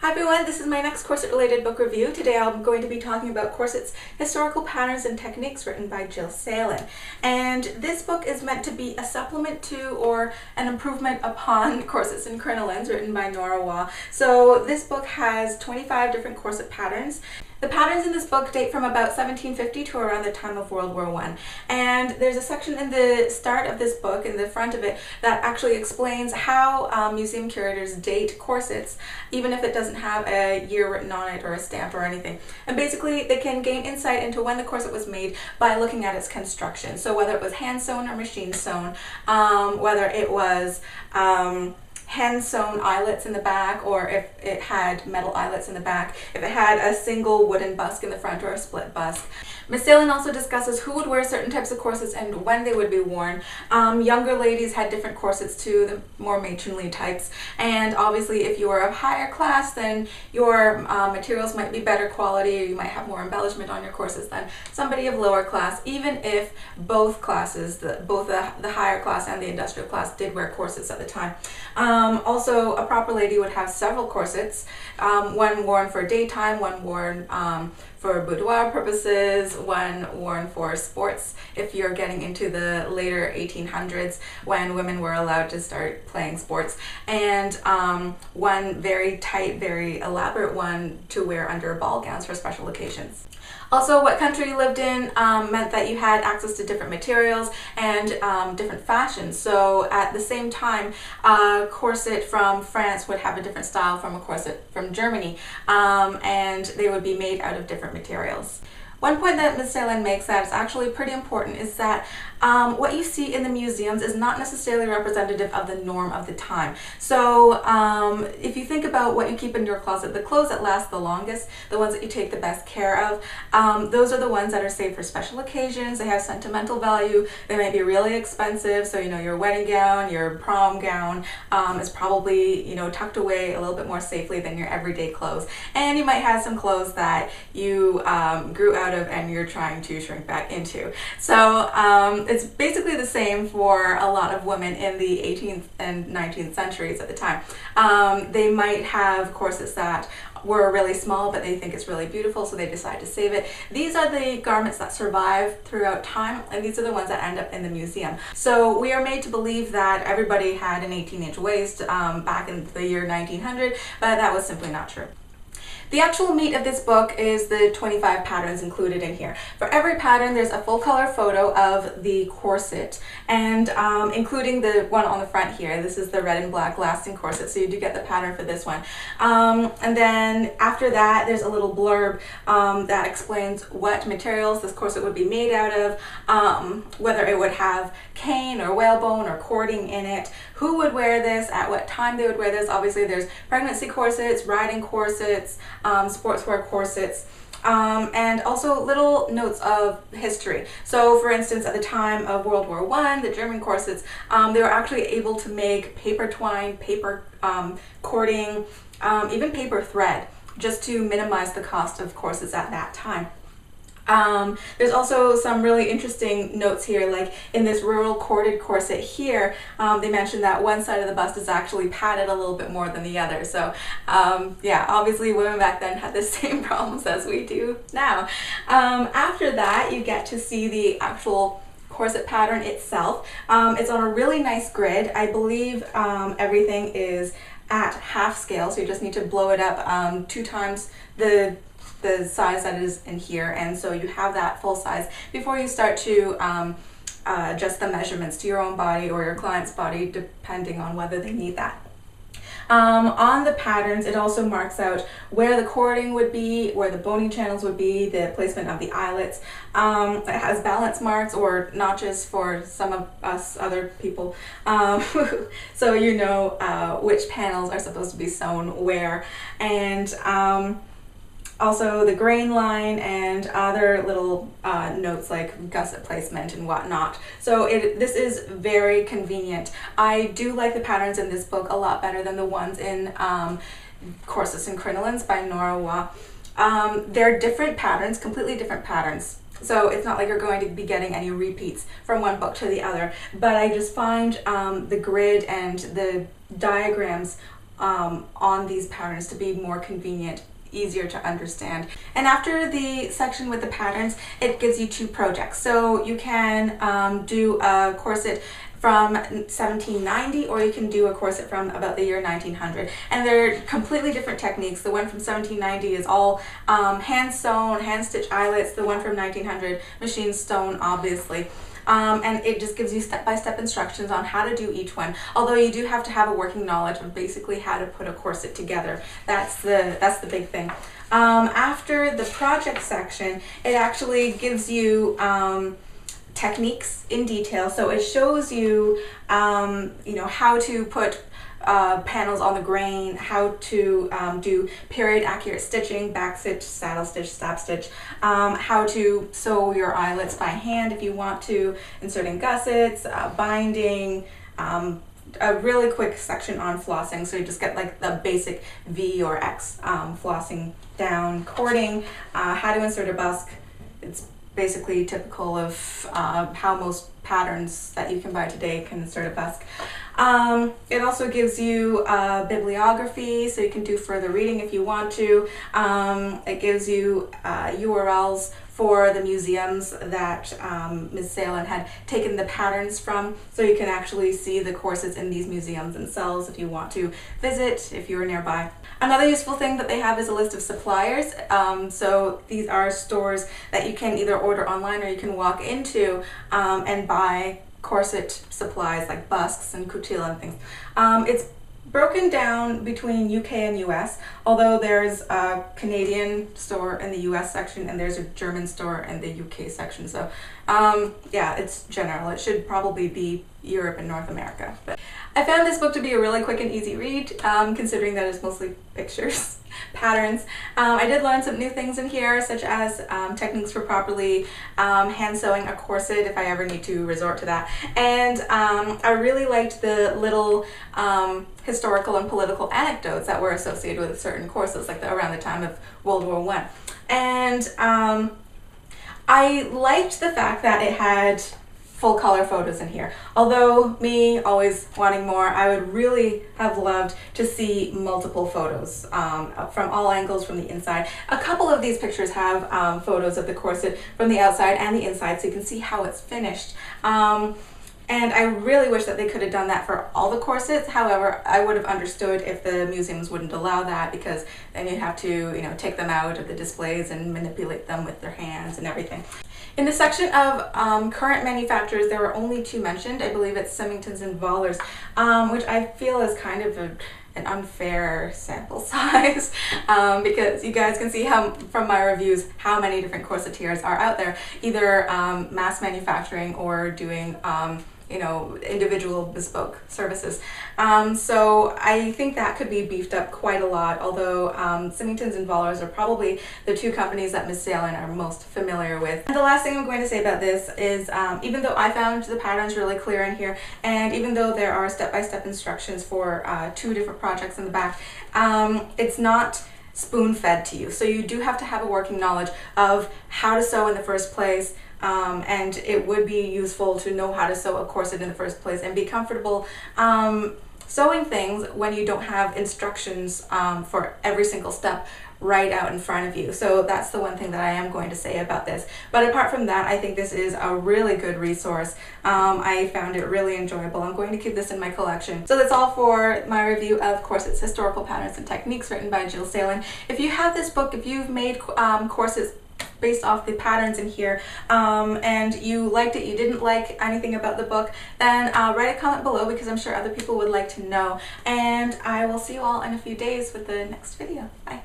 Hi everyone, this is my next corset related book review. Today I'm going to be talking about Corsets, Historical Patterns and Techniques, written by Jill Salen. And this book is meant to be a supplement to or an improvement upon Corsets and Crinolines, written by Nora Waugh. So this book has 25 different corset patterns. The patterns in this book date from about 1750 to around the time of World War I. And there's a section in the start of this book, in the front of it, that actually explains how museum curators date corsets, even if it doesn't have a year written on it or a stamp or anything. And basically they can gain insight into when the corset was made by looking at its construction. So whether it was hand sewn or machine sewn, whether it was hand sewn eyelets in the back, or if it had metal eyelets in the back, if it had a single wooden busk in the front or a split busk. Ms. Salen also discusses who would wear certain types of corsets and when they would be worn. Younger ladies had different corsets too, the more matronly types, and obviously if you were of higher class, then your materials might be better quality, or you might have more embellishment on your corsets than somebody of lower class, even if both classes, both the higher class and the industrial class, did wear corsets at the time. Also, a proper lady would have several corsets, one worn for daytime, one worn for boudoir purposes, one worn for sports if you're getting into the later 1800s when women were allowed to start playing sports, and one very tight, very elaborate one to wear under ball gowns for special occasions. Also, what country you lived in meant that you had access to different materials and different fashions. So at the same time, a corset from France would have a different style from a corset from Germany, and they would be made out of different materials. One point that Ms. Salen makes that is actually pretty important is that what you see in the museums is not necessarily representative of the norm of the time. So if you think about what you keep in your closet, the clothes that last the longest, the ones that you take the best care of, those are the ones that are saved for special occasions. They have sentimental value. They might be really expensive. So, you know, your wedding gown, your prom gown is probably, you know, tucked away a little bit more safely than your everyday clothes. And you might have some clothes that you grew out of and you're trying to shrink back into. So it's basically the same for a lot of women in the 18th and 19th centuries at the time. They might have corsets that were really small, but they think it's really beautiful, so they decide to save it. These are the garments that survive throughout time, and these are the ones that end up in the museum. So we are made to believe that everybody had an 18-inch waist back in the year 1900, but that was simply not true. The actual meat of this book is the 25 patterns included in here. For every pattern, there's a full color photo of the corset, and including the one on the front here. This is the red and black lasting corset, so you do get the pattern for this one. And then after that, there's a little blurb that explains what materials this corset would be made out of, whether it would have cane or whalebone or cording in it, who would wear this, at what time they would wear this. Obviously there's pregnancy corsets, riding corsets, sportswear corsets, and also little notes of history. So for instance, at the time of World War I, the German corsets, they were actually able to make paper twine, paper cording, even paper thread, just to minimize the cost of corsets at that time. There's also some really interesting notes here, like in this rural corded corset here, they mentioned that one side of the bust is actually padded a little bit more than the other. So yeah, obviously women back then had the same problems as we do now. After that, you get to see the actual corset pattern itself. It's on a really nice grid. I believe everything is at half scale, so you just need to blow it up 2 times the size that is in here, and so you have that full size before you start to adjust the measurements to your own body or your client's body, depending on whether they need that. On the patterns, it also marks out where the cording would be, where the boning channels would be, the placement of the eyelets. It has balance marks or notches for some of us other people, so you know which panels are supposed to be sewn where, and also the grain line and other little notes like gusset placement and whatnot. So this is very convenient. I do like the patterns in this book a lot better than the ones in Corsets and Crinolines by Nora Waugh. They're different patterns, completely different patterns. So it's not like you're going to be getting any repeats from one book to the other, but I just find the grid and the diagrams on these patterns to be more convenient, easier to understand. And after the section with the patterns, it gives you 2 projects. So you can do a corset from 1790, or you can do a corset from about the year 1900, and they're completely different techniques. The one from 1790 is all hand sewn, hand stitch eyelets. The one from 1900, machine sewn, obviously. And it just gives you step-by-step instructions on how to do each one, although you do have to have a working knowledge of basically how to put a corset together. That's the big thing. After the project section, it actually gives you techniques in detail. So it shows you, you know, how to put panels on the grain, how to do period accurate stitching, back stitch, saddle stitch, slap stitch, how to sew your eyelets by hand if you want to, inserting gussets, binding, a really quick section on flossing, so you just get like the basic V or X flossing down, cording, how to insert a busk. It's basically typical of how most patterns that you can buy today can insert a busk. It also gives you bibliography, so you can do further reading if you want to. It gives you URLs for the museums that Ms. Salen had taken the patterns from, so you can actually see the corsets in these museums themselves if you want to visit, if you're nearby. Another useful thing that they have is a list of suppliers. So these are stores that you can either order online or you can walk into and buy corset supplies like busks and coutil and things. It's broken down between UK and US, although there's a Canadian store in the US section and there's a German store in the UK section. So yeah, it's general. It should probably be Europe and North America. But I found this book to be a really quick and easy read, considering that it's mostly pictures, patterns. I did learn some new things in here, such as techniques for properly hand sewing a corset if I ever need to resort to that. And I really liked the little historical and political anecdotes that were associated with certain corsets, like around the time of World War I. And I liked the fact that it had full color photos in here. Although me always wanting more, I would really have loved to see multiple photos from all angles from the inside. A couple of these pictures have photos of the corset from the outside and the inside, so you can see how it's finished. And I really wish that they could have done that for all the corsets. However, I would have understood if the museums wouldn't allow that, because then you'd have to, you know, take them out of the displays and manipulate them with their hands and everything. In the section of current manufacturers, there were only 2 mentioned. I believe it's Symington's and Vollers, which I feel is kind of an unfair sample size, because you guys can see how from my reviews how many different corsetiers are out there, either mass manufacturing or doing you know, individual bespoke services. So I think that could be beefed up quite a lot, although Symington's and Vollers are probably the 2 companies that Ms. Salen are most familiar with. And the last thing I'm going to say about this is even though I found the patterns really clear in here, and even though there are step-by-step instructions for 2 different projects in the back, it's not spoon-fed to you. So you do have to have a working knowledge of how to sew in the first place, and it would be useful to know how to sew a corset in the first place and be comfortable sewing things when you don't have instructions for every single step right out in front of you. So that's the one thing that I am going to say about this. But apart from that, I think this is a really good resource. I found it really enjoyable. I'm going to keep this in my collection. So that's all for my review of Corsets, Historical Patterns and Techniques, written by Jill Salen. If you have this book, if you've made corsets based off the patterns in here, and you liked it, you didn't like anything about the book, then write a comment below, because I'm sure other people would like to know. And I will see you all in a few days with the next video. Bye.